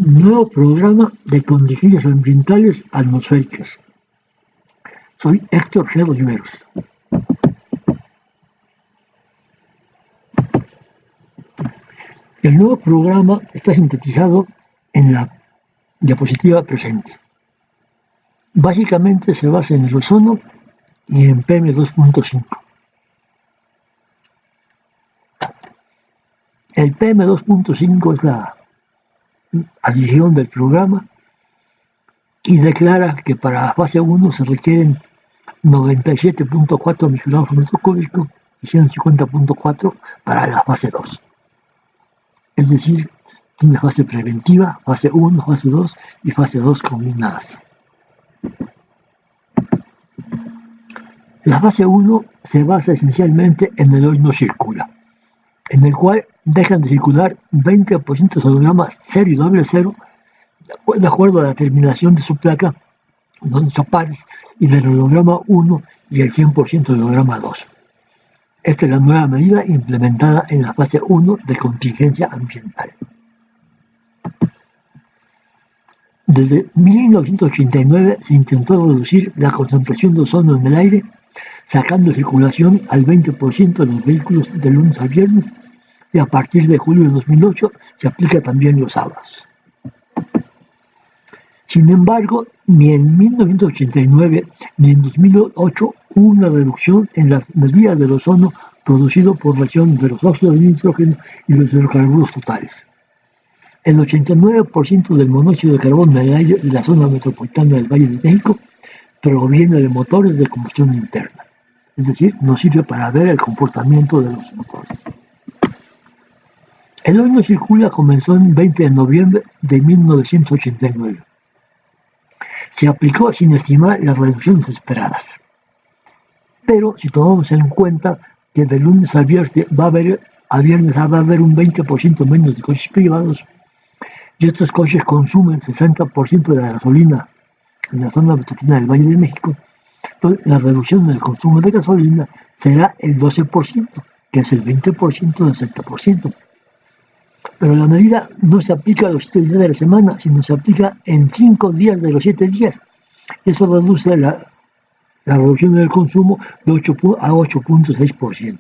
Nuevo programa de contingencias ambientales atmosféricas. Soy Héctor G. Oliveros. El nuevo programa está sintetizado en la diapositiva presente. Básicamente se basa en el ozono y en PM2.5. El PM2.5 es la adición del programa y declara que para la fase 1 se requieren 97.4 microgramos por metro cúbico y 150.4 para la fase 2. Es decir, tiene fase preventiva, fase 1, fase 2 y fase 2 combinadas. La fase 1 se basa esencialmente en el hoy no circula, en el cual dejan de circular 20% de hologramas 0 y doble 0, de acuerdo a la terminación de su placa, donde son pares, y del holograma 1 y el 100% del holograma 2. Esta es la nueva medida implementada en la fase 1 de contingencia ambiental. Desde 1989 se intentó reducir la concentración de ozono en el aire, sacando circulación al 20% de los vehículos de lunes a viernes, y a partir de julio de 2008 se aplica también los sábados. Sin embargo, ni en 1989 ni en 2008 hubo una reducción en las medidas del ozono producido por reacción de los óxidos de nitrógeno y los hidrocarburos totales. El 89% del monóxido de carbono en el aire de la zona metropolitana del Valle de México proviene de motores de combustión interna, es decir, nos sirve para ver el comportamiento de los motores. El hoy no circula comenzó el 20 de noviembre de 1989. Se aplicó sin estimar las reducciones esperadas. Pero si tomamos en cuenta que de lunes a viernes va a haber un 20% menos de coches privados, y estos coches consumen 60% de la gasolina en la zona metropolitana del Valle de México, entonces la reducción del consumo de gasolina será el 12%, que es el 20% del 60%. Pero la medida no se aplica a los 7 días de la semana, sino se aplica en 5 días de los 7 días. Eso reduce la reducción del consumo de 8 a 8.6%.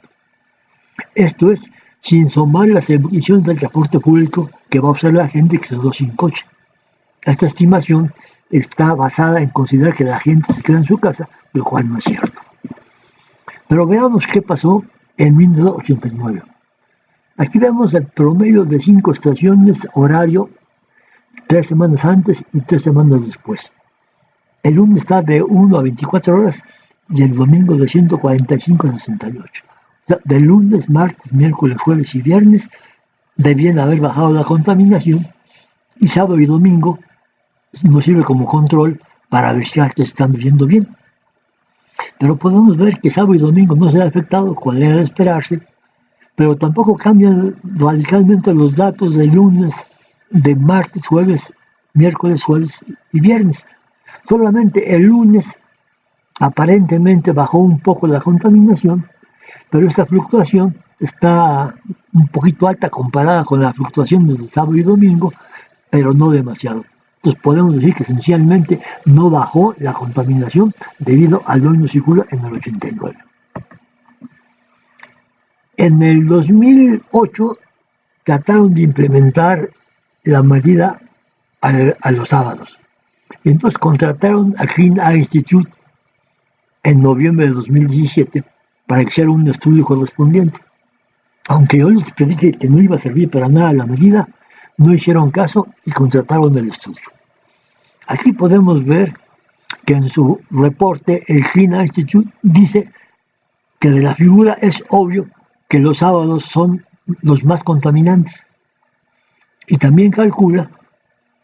Esto es sin sumar las emisiones del transporte público que va a usar la gente que se quedó sin coche. Esta estimación está basada en considerar que la gente se queda en su casa, lo cual no es cierto. Pero veamos qué pasó en 1989. Aquí vemos el promedio de 5 estaciones horario 3 semanas antes y 3 semanas después. El lunes está de 1 a 24 horas y el domingo de 145 a 68. O sea, de lunes, martes, miércoles, jueves y viernes debían haber bajado la contaminación, y sábado y domingo nos sirve como control para ver si están viviendo bien. Pero podemos ver que sábado y domingo no se ha afectado, cual era de esperarse, pero tampoco cambian radicalmente los datos de lunes, de martes, jueves, miércoles, jueves y viernes. Solamente el lunes aparentemente bajó un poco la contaminación, pero esa fluctuación está un poquito alta comparada con la fluctuación desde sábado y domingo, pero no demasiado. Entonces podemos decir que esencialmente no bajó la contaminación debido al hoy no circula en el 89. En el 2008 trataron de implementar la medida a los sábados. Y entonces contrataron a Clean Air Institute en noviembre de 2017 para que hiciera un estudio correspondiente. Aunque yo les predije que no iba a servir para nada la medida, no hicieron caso y contrataron el estudio. Aquí podemos ver que en su reporte el Clean Air Institute dice que de la figura es obvio que los sábados son los más contaminantes. Y también calcula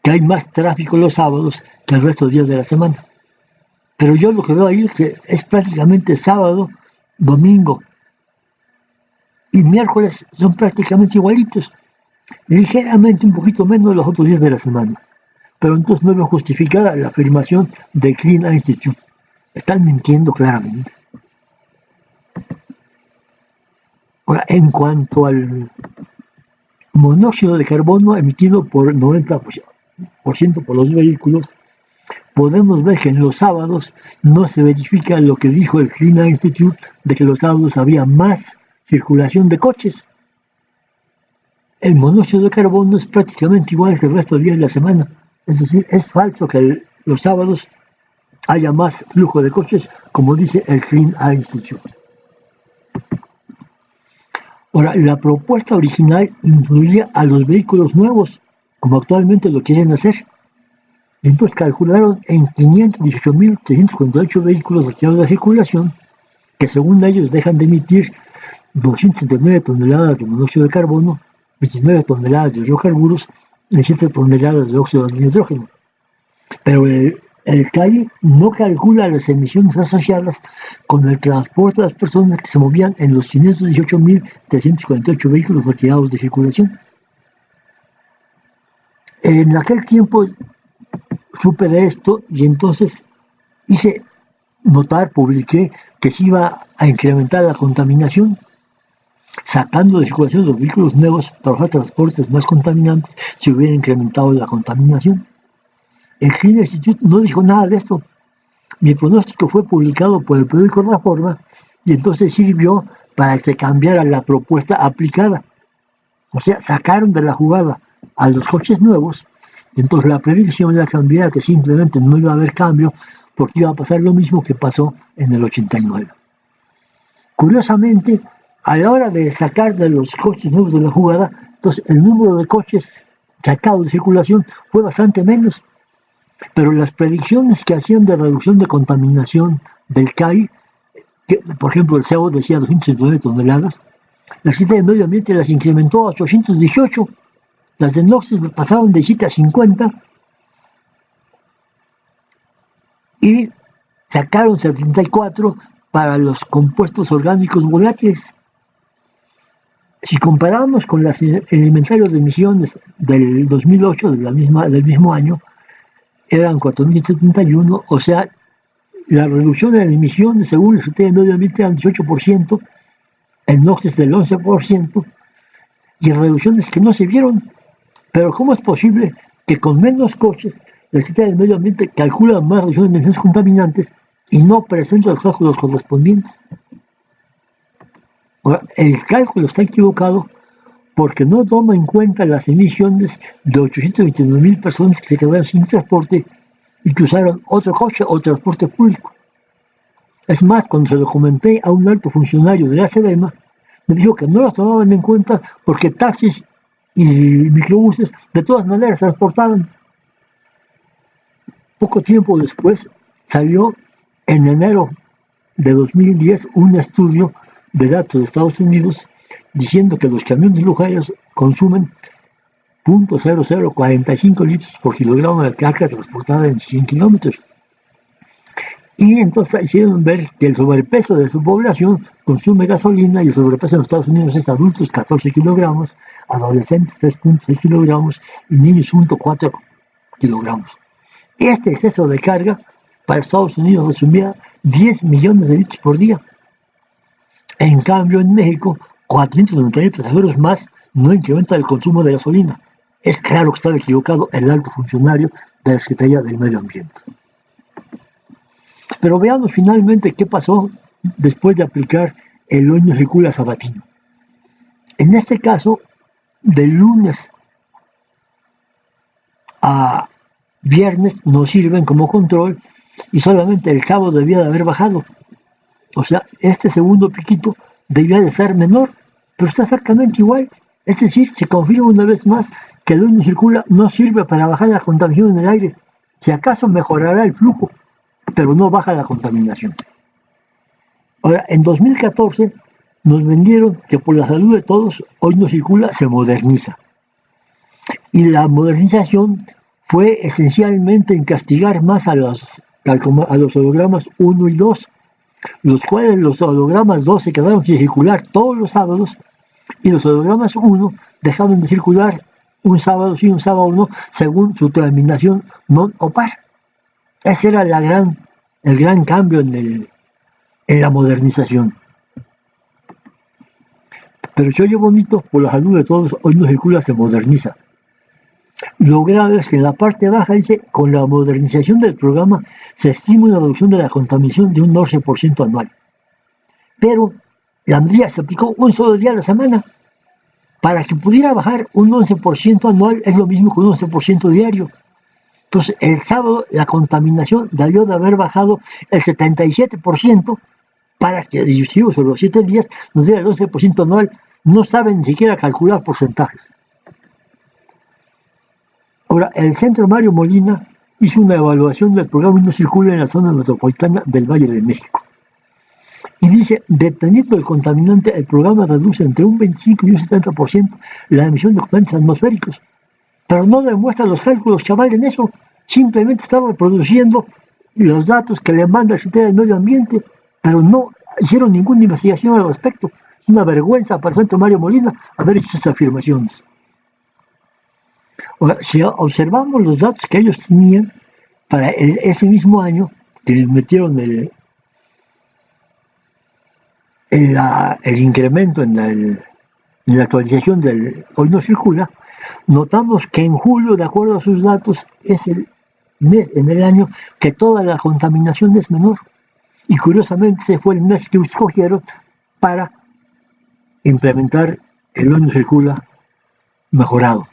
que hay más tráfico los sábados que el resto de días de la semana. Pero yo lo que veo ahí es que es prácticamente sábado, domingo y miércoles son prácticamente igualitos. Ligeramente un poquito menos los otros días de la semana. Pero entonces no veo justificada la afirmación de Clean Air Institute. Están mintiendo claramente. Ahora, en cuanto al monóxido de carbono emitido por 90%, por los vehículos, podemos ver que en los sábados no se verifica lo que dijo el Clean Air Institute de que los sábados había más circulación de coches. El monóxido de carbono es prácticamente igual que el resto de días de la semana. Es decir, es falso que los sábados haya más flujo de coches, como dice el Clean Air Institute. Ahora, la propuesta original incluía a los vehículos nuevos, como actualmente lo quieren hacer. Entonces calcularon en 518.348 vehículos retirados de circulación, que según ellos dejan de emitir 279 toneladas de monóxido de carbono, 29 toneladas de hidrocarburos y 7 toneladas de óxido de nitrógeno. Pero el CAI no calcula las emisiones asociadas con el transporte de las personas que se movían en los 518.348 vehículos retirados de circulación. En aquel tiempo supe de esto y entonces hice notar, publiqué que se iba a incrementar la contaminación, sacando de circulación los vehículos nuevos para los transportes más contaminantes, se hubiera incrementado la contaminación. El Clean Institute no dijo nada de esto. Mi pronóstico fue publicado por el periódico Reforma y entonces sirvió para que se cambiara la propuesta aplicada. O sea, sacaron de la jugada a los coches nuevos, y entonces la predicción era cambiar, que simplemente no iba a haber cambio porque iba a pasar lo mismo que pasó en el 89. Curiosamente, a la hora de sacar de los coches nuevos de la jugada, entonces el número de coches sacados de circulación fue bastante menos. Pero las predicciones que hacían de reducción de contaminación del CAI, que, por ejemplo el CO decía 209 toneladas, la Secretaría de Medio Ambiente las incrementó a 818, las de NOx pasaron de 7 a 50 y sacaron 74 para los compuestos orgánicos volátiles. Si comparamos con el inventario de emisiones del 2008, del mismo año, eran 4.071, o sea, la reducción de las emisiones según el Secretaría de Medio Ambiente era del 18%, el NOx del 11%, y reducciones que no se vieron. Pero ¿cómo es posible que con menos coches la Secretaría del Medio Ambiente calcula más reducciones de emisiones contaminantes y no presenta los cálculos correspondientes? Ahora, el cálculo está equivocado porque no toma en cuenta las emisiones de 829.000 personas que se quedaron sin transporte y que usaron otro coche o transporte público. Es más, cuando se lo comenté a un alto funcionario de la SEDEMA, me dijo que no las tomaban en cuenta porque taxis y microbuses de todas maneras transportaban. Poco tiempo después salió en enero de 2010 un estudio de datos de Estados Unidos diciendo que los camiones lujosos consumen 0.0045 litros por kilogramo de carga transportada en 100 kilómetros. Y entonces hicieron ver que el sobrepeso de su población consume gasolina y el sobrepeso en los Estados Unidos es adultos 14 kilogramos, adolescentes 3.6 kilogramos y niños 1.4 kilogramos. Este exceso de carga para Estados Unidos resumía 10 millones de litros por día. En cambio, en México, 490.000 pasajeros más no incrementa el consumo de gasolina. Es claro que estaba equivocado el alto funcionario de la Secretaría del Medio Ambiente. Pero veamos finalmente qué pasó después de aplicar el hoy no circula sabatino. En este caso, del lunes a viernes nos sirven como control y solamente el sábado debía de haber bajado. O sea, este segundo piquito debía de ser menor, pero está exactamente igual. Es decir, se confirma una vez más que el hoy no circula no sirve para bajar la contaminación en el aire. Si acaso mejorará el flujo, pero no baja la contaminación. Ahora, en 2014 nos vendieron que por la salud de todos, hoy no circula, se moderniza. Y la modernización fue esencialmente en castigar más a los hologramas 1 y 2, los cuales los hologramas 2 se quedaron sin circular todos los sábados y los hologramas 1 dejaban de circular un sábado sí, un sábado no, según su terminación non o par. Ese era el gran cambio en la modernización. Pero se oye bonito, por la salud de todos, hoy no circula, se moderniza. Lo grave es que en la parte baja dice, con la modernización del programa se estima una reducción de la contaminación de un 12% anual. Pero la medida se aplicó un solo día a la semana. Para que pudiera bajar un 11% anual es lo mismo que un 11% diario. Entonces, el sábado la contaminación debió de haber bajado el 77% para que distribuidos sobre los 7 días nos diera el 11% anual. No saben ni siquiera calcular porcentajes. Ahora, el Centro Mario Molina hizo una evaluación del programa No Circula en la zona metropolitana del Valle de México. Y dice, dependiendo del contaminante, el programa reduce entre un 25 y un 70% la emisión de contaminantes atmosféricos. Pero no demuestra los cálculos, chaval, en eso. Simplemente está reproduciendo los datos que le manda el Secretario del Medio Ambiente, pero no hicieron ninguna investigación al respecto. Es una vergüenza para el Centro Mario Molina haber hecho esas afirmaciones. Ahora, si observamos los datos que ellos tenían para ese mismo año, que metieron el incremento en la actualización del Hoy No Circula, notamos que en julio, de acuerdo a sus datos, es el mes en el año que toda la contaminación es menor. Y curiosamente ese fue el mes que escogieron para implementar el Hoy No Circula mejorado.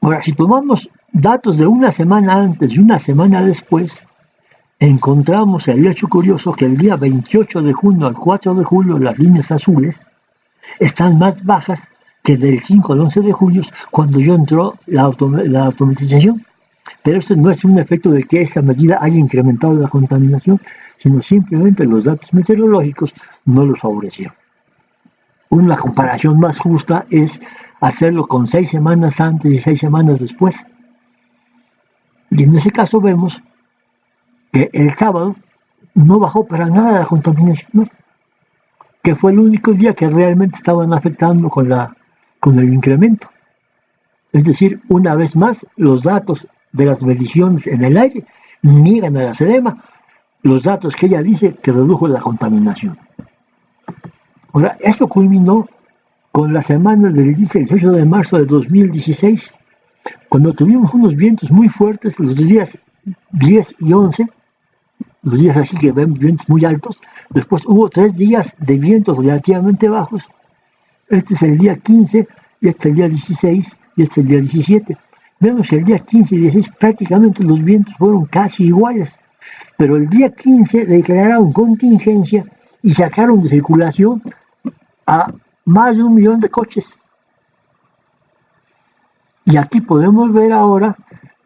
Ahora, si tomamos datos de una semana antes y una semana después, encontramos el hecho curioso que el día 28 de junio al 4 de julio las líneas azules están más bajas que del 5 al 11 de julio, cuando ya entró la automatización. Pero esto no es un efecto de que esa medida haya incrementado la contaminación, sino simplemente los datos meteorológicos no los favorecieron. Una comparación más justa es hacerlo con 6 semanas antes y 6 semanas después. Y en ese caso vemos que el sábado no bajó para nada la contaminación más, que fue el único día que realmente estaban afectando con el incremento. Es decir, una vez más, los datos de las mediciones en el aire niegan a la SEDEMA los datos que ella dice que redujo la contaminación. Ahora, esto culminó con la semana del 18 de marzo de 2016, cuando tuvimos unos vientos muy fuertes los días 10 y 11, los días así que vemos vientos muy altos. Después hubo 3 días de vientos relativamente bajos. Este es el día 15, y este es el día 16, y este es el día 17. Vemos que el día 15 y 16 prácticamente los vientos fueron casi iguales. Pero el día 15 declararon contingencia y sacaron de circulación a más de 1 millón de coches. Y aquí podemos ver ahora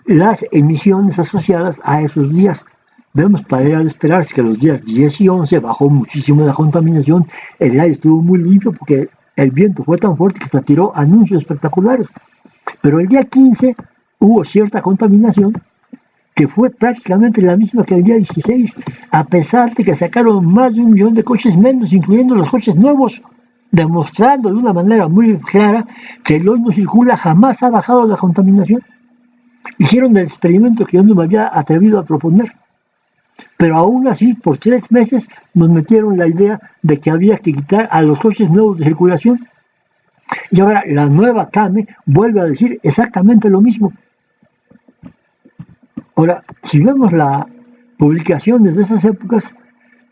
las emisiones asociadas a esos días. Vemos, para de esperarse que los días 10 y 11 bajó muchísimo la contaminación, el aire estuvo muy limpio porque el viento fue tan fuerte que hasta tiró anuncios espectaculares. Pero el día 15 hubo cierta contaminación que fue prácticamente la misma que el día 16, a pesar de que sacaron más de 1 millón de coches menos, incluyendo los coches nuevos, demostrando de una manera muy clara que el Hoy No Circula jamás ha bajado la contaminación. Hicieron el experimento que yo no me había atrevido a proponer. Pero aún así, por 3 meses nos metieron la idea de que había que quitar a los coches nuevos de circulación. Y ahora la nueva CAME vuelve a decir exactamente lo mismo. Ahora, si vemos las publicaciones de esas épocas,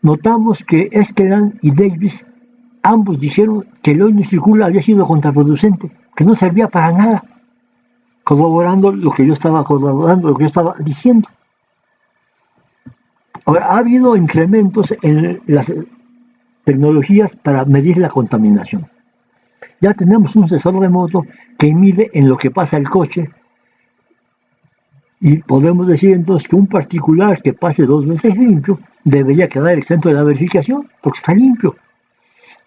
notamos que Eskeland y Davis ambos dijeron que el Hoy No Circula había sido contraproducente, que no servía para nada, corroborando lo que yo estaba diciendo. Ahora, ha habido incrementos en las tecnologías para medir la contaminación. Ya tenemos un sensor remoto que mide en lo que pasa el coche, y podemos decir entonces que un particular que pase 2 veces limpio debería quedar exento de la verificación porque está limpio.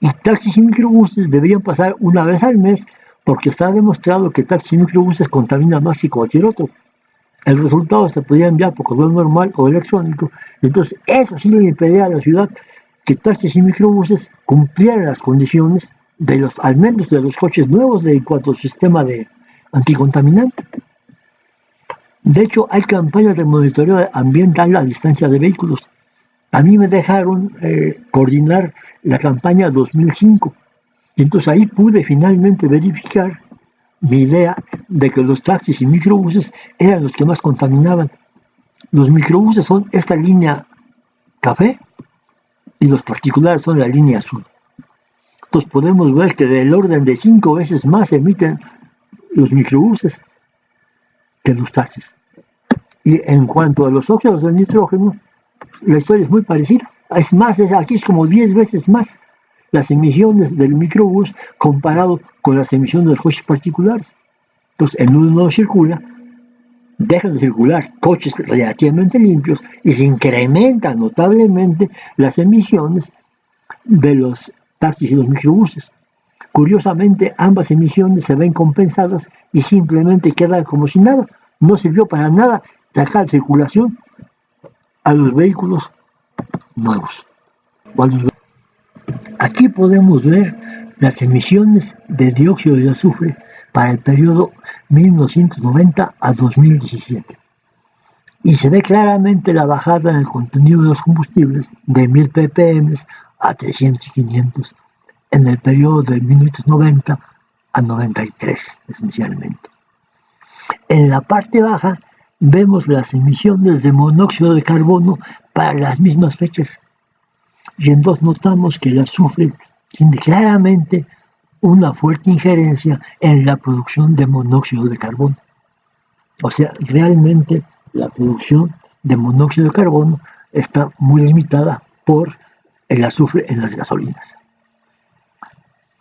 Y taxis y microbuses deberían pasar una vez al mes porque está demostrado que taxis y microbuses contaminan más que cualquier otro. El resultado se podría enviar por correo normal o electrónico. Entonces eso sí le impediría a la ciudad que taxis y microbuses cumplieran las condiciones al menos de los coches nuevos en cuanto al sistema de anticontaminante. De hecho, hay campañas de monitoreo ambiental a distancia de vehículos. A mí me dejaron coordinar la campaña 2005. Y entonces ahí pude finalmente verificar mi idea de que los taxis y microbuses eran los que más contaminaban. Los microbuses son esta línea café y los particulares son la línea azul. Entonces podemos ver que del orden de 5 veces más emiten los microbuses que los taxis. Y en cuanto a los óxidos de nitrógeno, la historia es muy parecida. Es más, aquí es como 10 veces más las emisiones del microbús comparado con las emisiones de los coches particulares. Entonces, en uno no circula, dejan de circular coches relativamente limpios y se incrementan notablemente las emisiones de los taxis y los microbuses. Curiosamente, ambas emisiones se ven compensadas y simplemente quedan como si nada. No sirvió para nada sacar circulación a los vehículos nuevos. Aquí podemos ver las emisiones de dióxido de azufre para el periodo 1990 a 2017. Y se ve claramente la bajada en el contenido de los combustibles de 1000 ppm a 300 y 500 en el periodo de 1990 a 93, esencialmente. En la parte baja vemos las emisiones de monóxido de carbono para las mismas fechas. Y entonces notamos que el azufre tiene claramente una fuerte injerencia en la producción de monóxido de carbono. O sea, realmente la producción de monóxido de carbono está muy limitada por el azufre en las gasolinas.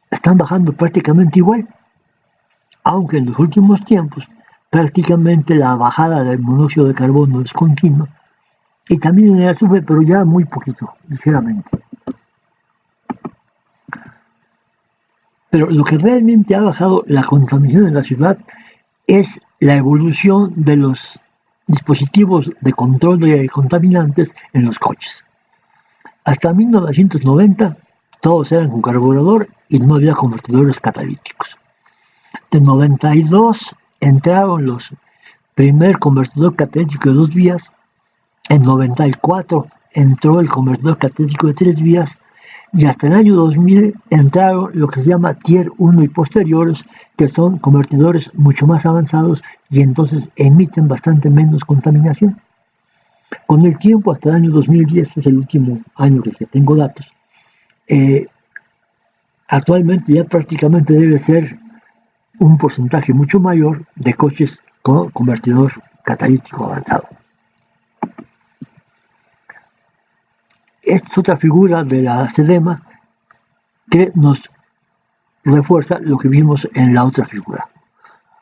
Están bajando prácticamente igual, aunque en los últimos tiempos prácticamente la bajada del monóxido de carbono es continua, y también en el azufre, pero ya muy poquito, ligeramente. Pero lo que realmente ha bajado la contaminación en la ciudad es la evolución de los dispositivos de control de contaminantes en los coches. Hasta 1990 todos eran con carburador y no había convertidores catalíticos. De 92 entraron los primer convertidor catalítico de 2 vías. En 94 entró el convertidor catalítico de 3 vías y hasta el año 2000 entraron lo que se llama Tier 1 y posteriores, que son convertidores mucho más avanzados y entonces emiten bastante menos contaminación. Con el tiempo, hasta el año 2010, este es el último año del que tengo datos, actualmente ya prácticamente debe ser un porcentaje mucho mayor de coches con convertidor catalítico avanzado. Esta es otra figura de la SEDEMA que nos refuerza lo que vimos en la otra figura.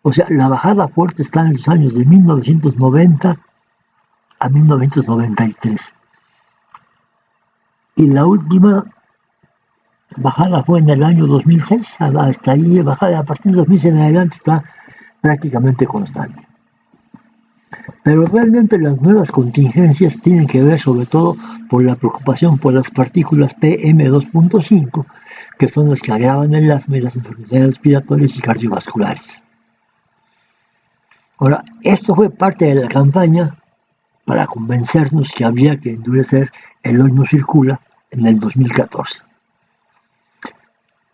O sea, la bajada fuerte está en los años de 1990 a 1993. Y la última bajada fue en el año 2006, hasta ahí bajada, a partir de 2006 en adelante está prácticamente constante. Pero realmente las nuevas contingencias tienen que ver sobre todo por la preocupación por las partículas PM2.5, que son las que agravan el asma y las enfermedades respiratorias y cardiovasculares. Ahora, esto fue parte de la campaña para convencernos que había que endurecer el hoy no circula en el 2014.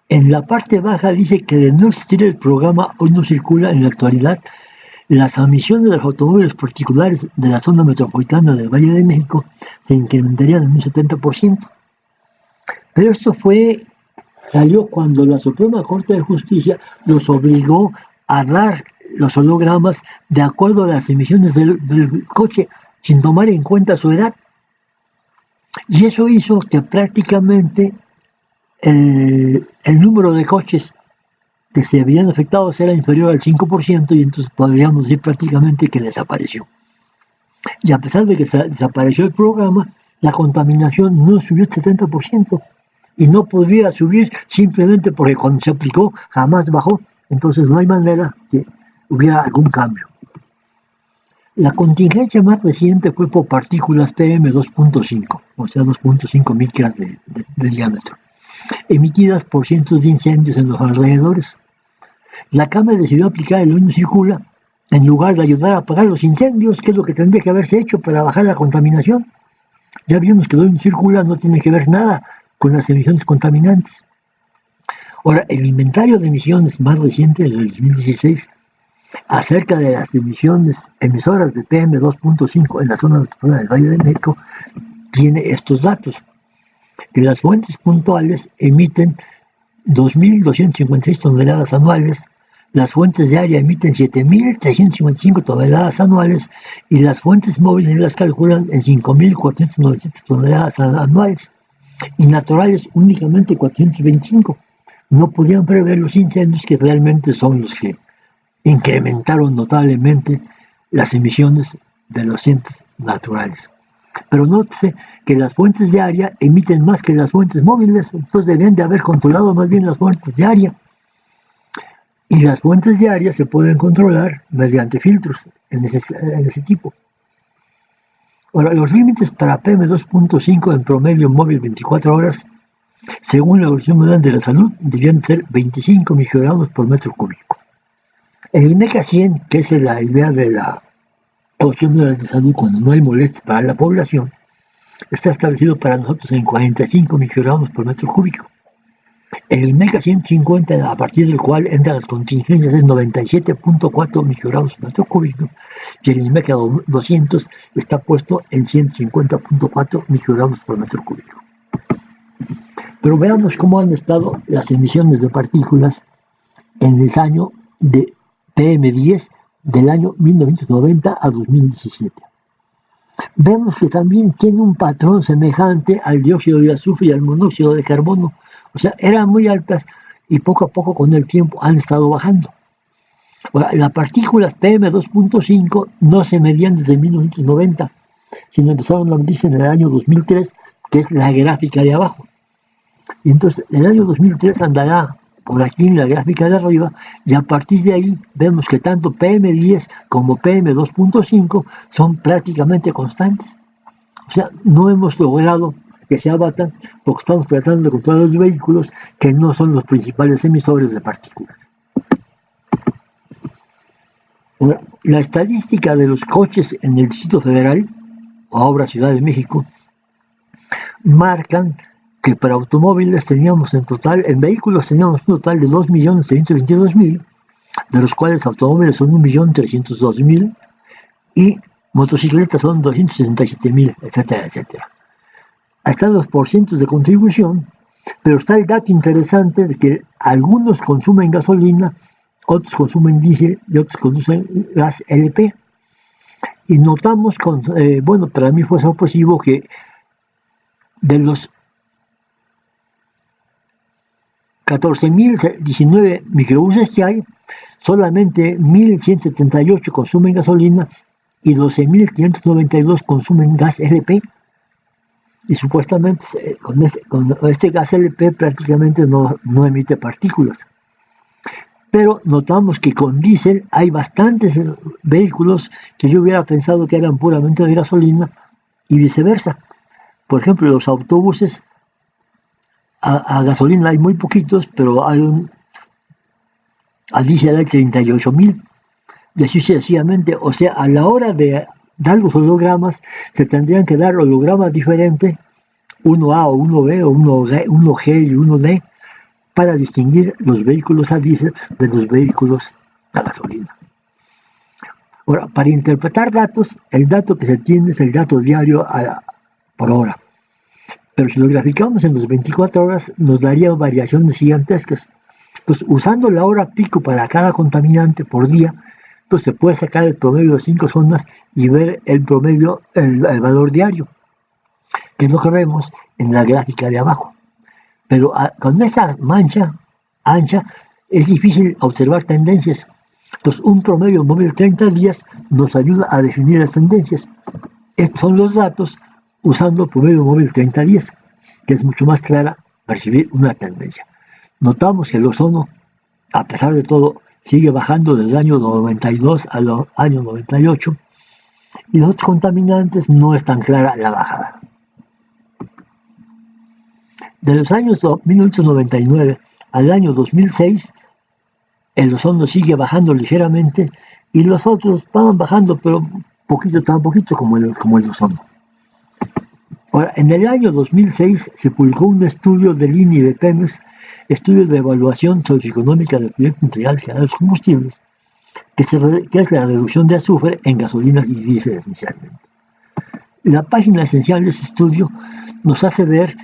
En la parte baja dice que de no existir el programa Hoy no circula en la actualidad, las emisiones de los automóviles particulares de la zona metropolitana del Valle de México se incrementarían en un 70%. Pero esto salió cuando la Suprema Corte de Justicia los obligó a dar los hologramas de acuerdo a las emisiones del coche sin tomar en cuenta su edad. Y eso hizo que prácticamente el número de coches que se habían afectado era inferior al 5% y entonces podríamos decir prácticamente que desapareció. Y a pesar de que desapareció el programa, la contaminación no subió el 70% y no podía subir simplemente porque cuando se aplicó jamás bajó, entonces no hay manera que hubiera algún cambio. La contingencia más reciente fue por partículas PM2.5, o sea 2.5 micras de diámetro, emitidas por cientos de incendios en los alrededores. La Cámara decidió aplicar el Hoy no circula en lugar de ayudar a apagar los incendios, que es lo que tendría que haberse hecho para bajar la contaminación. Ya vimos que el Hoy no circula no tiene que ver nada con las emisiones contaminantes. Ahora, el inventario de emisiones más reciente del 2016 acerca de las emisoras de PM2.5 en la zona metropolitana del Valle de México tiene estos datos, que las fuentes puntuales emiten 2.256 toneladas anuales, las fuentes de área emiten 7.355 toneladas anuales y las fuentes móviles las calculan en 5.497 toneladas anuales y naturales únicamente 425. No podían prever los incendios que realmente son los que incrementaron notablemente las emisiones de los entes naturales. Pero nótese que las fuentes de área emiten más que las fuentes móviles, entonces debían de haber controlado más bien las fuentes de área. Y las fuentes de área se pueden controlar mediante filtros en ese tipo. Ahora, los límites para PM2.5 en promedio móvil 24 horas, según la Organización Mundial de la Salud, debían ser 25 microgramos por metro cúbico. El IMECA 100, que es la idea de la Organización Mundial de Salud cuando no hay molestias para la población, está establecido para nosotros en 45 microgramos por metro cúbico. El IMECA 150, a partir del cual entran las contingencias, es 97.4 microgramos por metro cúbico, y el IMECA 200 está puesto en 150.4 microgramos por metro cúbico. Pero veamos cómo han estado las emisiones de partículas en el año de PM10 del año 1990 a 2017. Vemos que también tiene un patrón semejante al dióxido de azufre y al monóxido de carbono. O sea, eran muy altas y poco a poco con el tiempo han estado bajando. Ahora, las partículas PM2.5 no se medían desde 1990, sino empezaron a medirse en el año 2003, que es la gráfica de abajo. Y entonces el año 2003 andará por aquí en la gráfica de arriba, y a partir de ahí vemos que tanto PM10 como PM2.5 son prácticamente constantes. O sea, no hemos logrado que se abatan porque estamos tratando de controlar los vehículos que no son los principales emisores de partículas. Ahora, la estadística de los coches en el Distrito Federal, o ahora Ciudad de México, marcan que para automóviles teníamos en vehículos teníamos un total de 2.322.000, de los cuales automóviles son 1.302.000 y motocicletas son 267.000, etcétera, etcétera. Están los porcientos de contribución, pero está el dato interesante de que algunos consumen gasolina, otros consumen diésel y otros consumen gas LP. Y notamos, para mí fue sorpresivo que de los 14.019 microbuses que hay, solamente 1.178 consumen gasolina y 12.592 consumen gas LP. Y supuestamente con este gas LP prácticamente no emite partículas. Pero notamos que con diésel hay bastantes vehículos que yo hubiera pensado que eran puramente de gasolina y viceversa. Por ejemplo, los autobuses a gasolina hay muy poquitos, pero a diésel hay 38.000. Y así sucesivamente. O sea, a la hora de dar los hologramas, se tendrían que dar hologramas diferentes, 1A o 1B o 1G y 1D, para distinguir los vehículos a diésel de los vehículos a gasolina. Ahora, para interpretar datos, el dato que se tiene es el dato diario por hora. Pero si lo graficamos en las 24 horas, nos daría variaciones gigantescas. Entonces, usando la hora pico para cada contaminante por día, entonces se puede sacar el promedio de 5 zonas y ver el promedio, el valor diario, que es lo que vemos en la gráfica de abajo. Pero con esa mancha ancha es difícil observar tendencias. Entonces, un promedio móvil 30 días nos ayuda a definir las tendencias. Estos son los datos usando el promedio móvil 30 días, que es mucho más clara percibir una tendencia. Notamos que el ozono, a pesar de todo, sigue bajando desde el año 92 al año 98, y los otros contaminantes no es tan clara la bajada. De los años 1999 al año 2006, el ozono sigue bajando ligeramente y los otros van bajando, pero tan poquito como el ozono. Ahora, en el año 2006 se publicó un estudio del INI de Pemex estudio de evaluación socioeconómica del proyecto integral general de los combustibles, que es la reducción de azufre en gasolinas y diésel esencialmente. La página esencial de ese estudio nos hace ver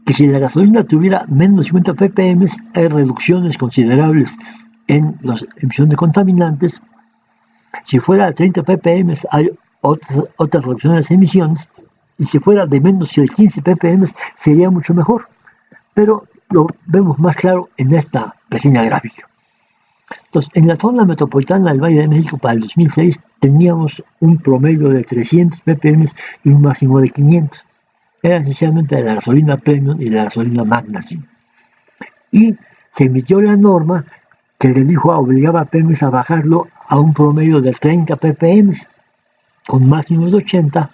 que si la gasolina tuviera menos de 50 ppm, hay reducciones considerables en la emisión de contaminantes. Si fuera de 30 ppm, hay otras reducciones en las emisiones. Y si fuera de menos de 15 ppm, sería mucho mejor. Pero lo vemos más claro en esta pequeña gráfica. Entonces, en la zona metropolitana del Valle de México para el 2006 teníamos un promedio de 300 ppm y un máximo de 500. Era esencialmente de la gasolina premium y de la gasolina magazine. Y se emitió la norma que el IJUA obligaba a Pemex a bajarlo a un promedio de 30 ppm, con máximos de 80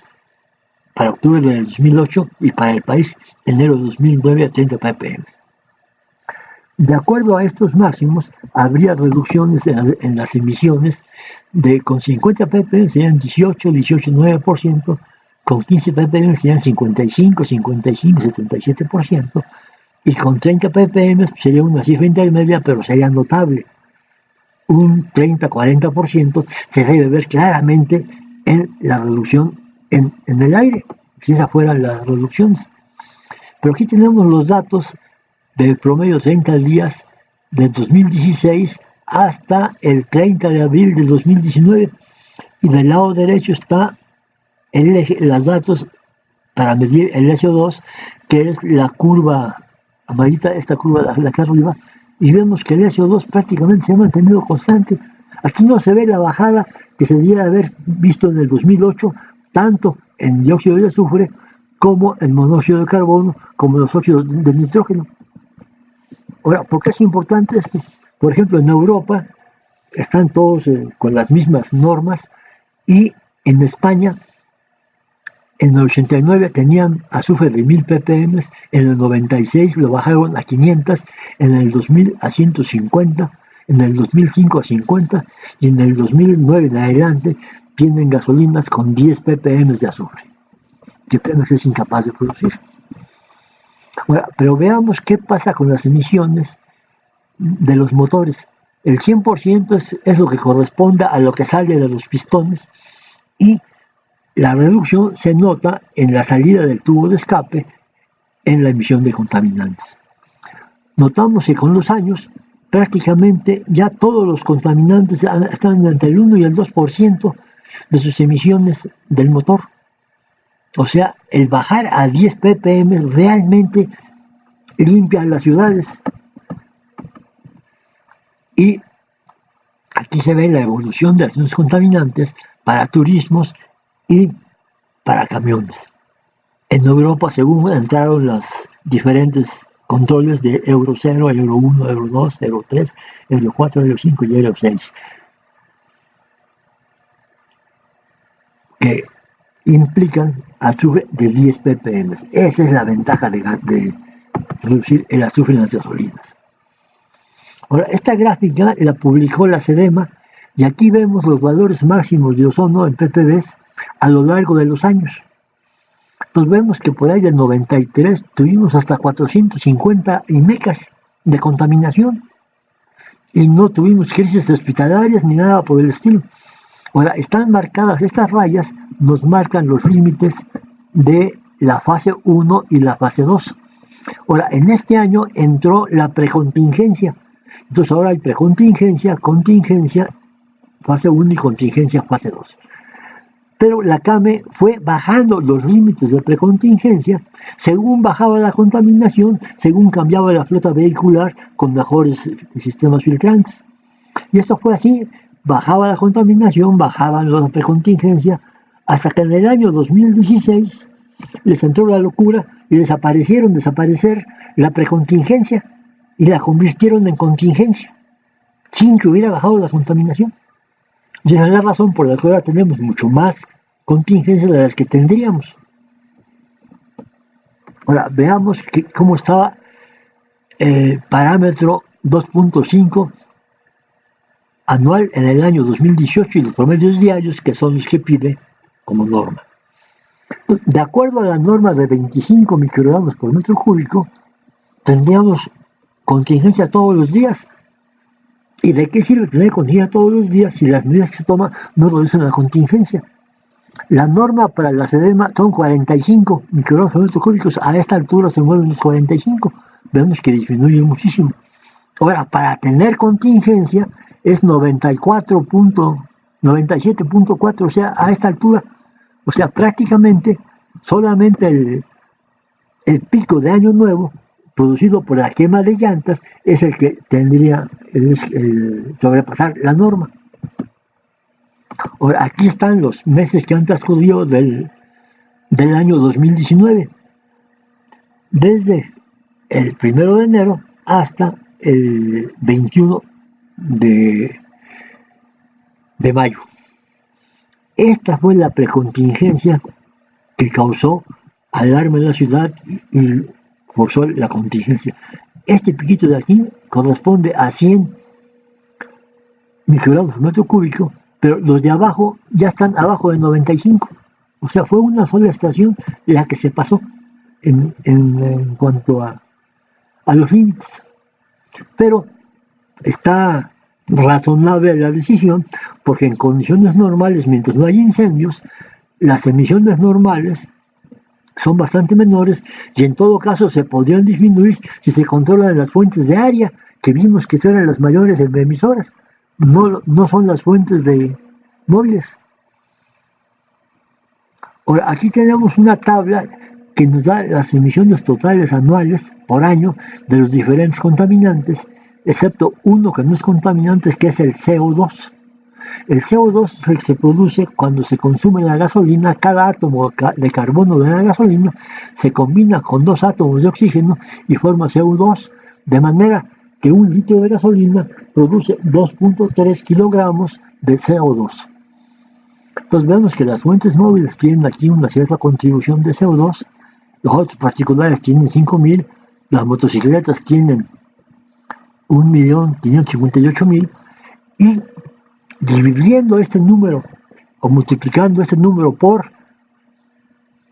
para octubre del 2008 y para el país enero de 2009 a 30 ppm. De acuerdo a estos máximos, habría reducciones en las emisiones con 50 ppm serían 18,9%, con 15 ppm serían 55, 77%, y con 30 ppm sería una cifra intermedia, pero sería notable. Un 30-40% se debe ver claramente en la reducción en el aire, si esas fueran las reducciones. Pero aquí tenemos los datos del promedio 30 días de 2016 hasta el 30 de abril de 2019, y del lado derecho está los datos para medir el SO2, que es la curva amarilla, esta curva la que arriba, y vemos que el SO2 prácticamente se ha mantenido constante. Aquí no se ve la bajada que se debería haber visto en el 2008, tanto en dióxido de azufre como en monóxido de carbono, como los óxidos de nitrógeno. Ahora, ¿por qué es importante esto? Por ejemplo, en Europa están todos con las mismas normas, y en España en el 89 tenían azufre de 1000 ppm, en el 96 lo bajaron a 500, en el 2000 a 150, en el 2005 a 50 y en el 2009 en adelante tienen gasolinas con 10 ppm de azufre, que Pemex es incapaz de producir. Ahora, pero veamos qué pasa con las emisiones de los motores. El 100% es lo que corresponde a lo que sale de los pistones, y la reducción se nota en la salida del tubo de escape en la emisión de contaminantes. Notamos que con los años prácticamente ya todos los contaminantes están entre el 1 y el 2% de sus emisiones del motor. O sea, el bajar a 10 ppm realmente limpia las ciudades. Y aquí se ve la evolución de los contaminantes para turismos y para camiones. En Europa, según entraron los diferentes controles de Euro 0, Euro 1, Euro 2, Euro 3, Euro 4, Euro 5 y Euro 6, que implican azufre de 10 ppm. Esa es la ventaja de reducir el azufre en las gasolinas. Ahora, esta gráfica la publicó la SEDEMA, y aquí vemos los valores máximos de ozono en ppb a lo largo de los años. Entonces vemos que por ahí del 93 tuvimos hasta 450 IMECAS de contaminación y no tuvimos crisis hospitalarias ni nada por el estilo. Ahora, están marcadas estas rayas, nos marcan los límites de la fase 1 y la fase 2. Ahora, en este año entró la precontingencia. Entonces ahora hay precontingencia, contingencia, fase 1 y contingencia fase 2. Pero la CAME fue bajando los límites de precontingencia según bajaba la contaminación, según cambiaba la flota vehicular con mejores sistemas filtrantes. Y esto fue así, bajaba la contaminación, bajaba la precontingencia, hasta que en el año 2016 les entró la locura y desaparecer la precontingencia y la convirtieron en contingencia, sin que hubiera bajado la contaminación. Y esa es la razón por la que ahora tenemos mucho más contingencias de las que tendríamos. Ahora, veamos cómo estaba el parámetro 2.5 anual en el año 2018 y los promedios diarios, que son los que pide como norma. De acuerdo a la norma de 25 microgramos por metro cúbico, tendríamos contingencia todos los días. ¿Y de qué sirve tener contingencia todos los días si las medidas que se toman no reducen la contingencia? La norma para la SEDEMA son 45 microgramos por metro cúbicos. A esta altura se mueven los 45. Vemos que disminuye muchísimo. Ahora, para tener contingencia es 97.4, o sea, a esta altura, o sea, prácticamente solamente el pico de Año Nuevo producido por la quema de llantas es el que tendría el sobrepasar la norma. Ahora, aquí están los meses que han transcurrido del año 2019, desde el 1 de enero hasta el 21 de mayo. Esta fue la precontingencia que causó alarma en la ciudad y forzó la contingencia. Este piquito de aquí corresponde a 100 microgramos por metro cúbico, pero los de abajo ya están abajo de 95. O sea, fue una sola estación la que se pasó en cuanto a los límites. Pero está razonable la decisión, porque en condiciones normales, mientras no hay incendios, las emisiones normales son bastante menores y en todo caso se podrían disminuir si se controlan las fuentes de área, que vimos que eran las mayores emisoras, no son las fuentes de móviles. Ahora, aquí tenemos una tabla que nos da las emisiones totales anuales por año de los diferentes contaminantes, excepto uno que no es contaminante, que es el CO2. El CO2 es el que se produce cuando se consume la gasolina. Cada átomo de carbono de la gasolina se combina con 2 átomos de oxígeno y forma CO2, de manera que 1 litro de gasolina produce 2.3 kilogramos de CO2. Entonces vemos que las fuentes móviles tienen aquí una cierta contribución de CO2, los autos particulares tienen 5.000, las motocicletas tienen 1.558.000, y dividiendo este número o multiplicando este número por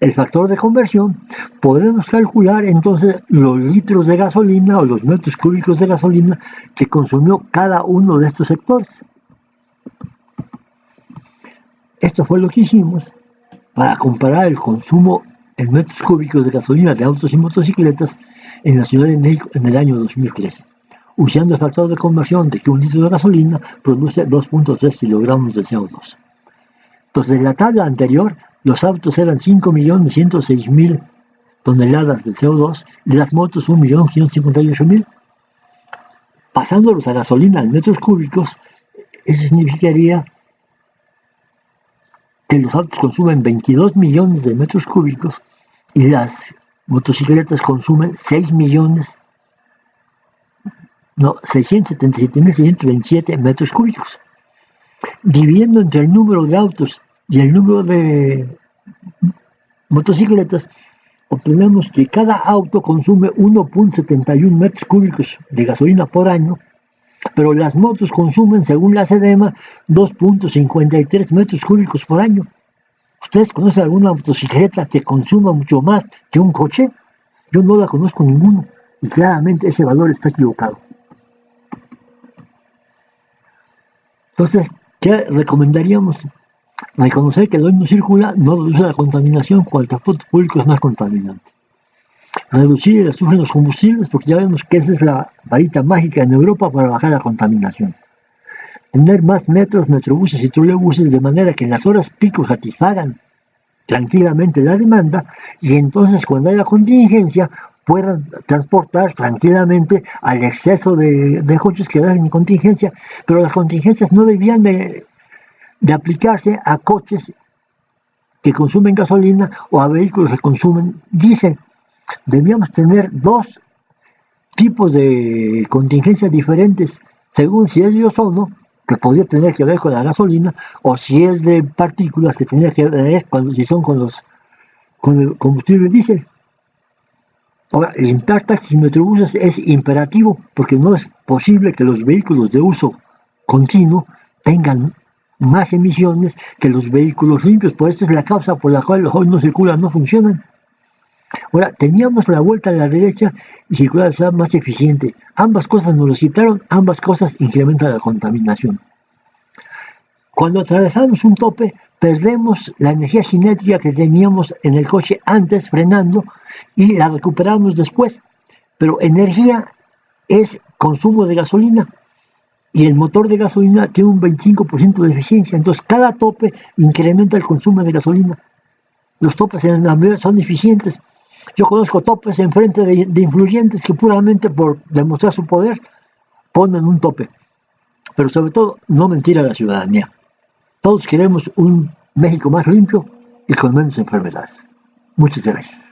el factor de conversión, podemos calcular entonces los litros de gasolina o los metros cúbicos de gasolina que consumió cada uno de estos sectores. Esto fue lo que hicimos para comparar el consumo en metros cúbicos de gasolina de autos y motocicletas en la Ciudad de México en el año 2013, usando el factor de conversión de que 1 litro de gasolina produce 2.3 kilogramos de CO2. Entonces, en la tabla anterior, los autos eran 5.106.000 toneladas de CO2 y las motos 1.158.000. Pasándolos a gasolina en metros cúbicos, eso significaría que los autos consumen 22 millones de metros cúbicos y las motocicletas consumen 677.627 metros cúbicos. Dividiendo entre el número de autos y el número de motocicletas, obtenemos que cada auto consume 1.71 metros cúbicos de gasolina por año, pero las motos consumen, según la SEDEMA, 2.53 metros cúbicos por año. ¿Ustedes conocen alguna motocicleta que consuma mucho más que un coche? Yo no la conozco ninguno, y claramente ese valor está equivocado. Entonces, ¿qué recomendaríamos? Reconocer que el hoy no circula no reduce la contaminación cuando el transporte público es más contaminante. Reducir el azufre en los combustibles, porque ya vemos que esa es la varita mágica en Europa para bajar la contaminación. Tener más metros, metrobuses y trolebuses de manera que en las horas pico satisfagan tranquilamente la demanda y entonces cuando haya contingencia puedan transportar tranquilamente al exceso de coches que dan en contingencia, pero las contingencias no debían de aplicarse a coches que consumen gasolina o a vehículos que consumen diésel. Debíamos tener 2 tipos de contingencias diferentes, según si es de ozono, que podría tener que ver con la gasolina, o si es de partículas, que tendría que ver si son con el combustible diésel. Ahora, limpiar taxis y metrobuses es imperativo, porque no es posible que los vehículos de uso continuo tengan más emisiones que los vehículos limpios. Pues esta es la causa por la cual los hoy no circulan, no funcionan. Ahora, teníamos la vuelta a la derecha y circular la ciudad más eficiente. Ambas cosas nos lo citaron, ambas cosas incrementan la contaminación. Cuando atravesamos un tope, perdemos la energía cinética que teníamos en el coche antes frenando y la recuperamos después. Pero energía es consumo de gasolina y el motor de gasolina tiene un 25% de eficiencia. Entonces, cada tope incrementa el consumo de gasolina. Los topes en la mayoría son eficientes. Yo conozco topes enfrente de influyentes que puramente por demostrar su poder ponen un tope. Pero sobre todo, no mentir a la ciudadanía. Todos queremos un México más limpio y con menos enfermedades. Muchas gracias.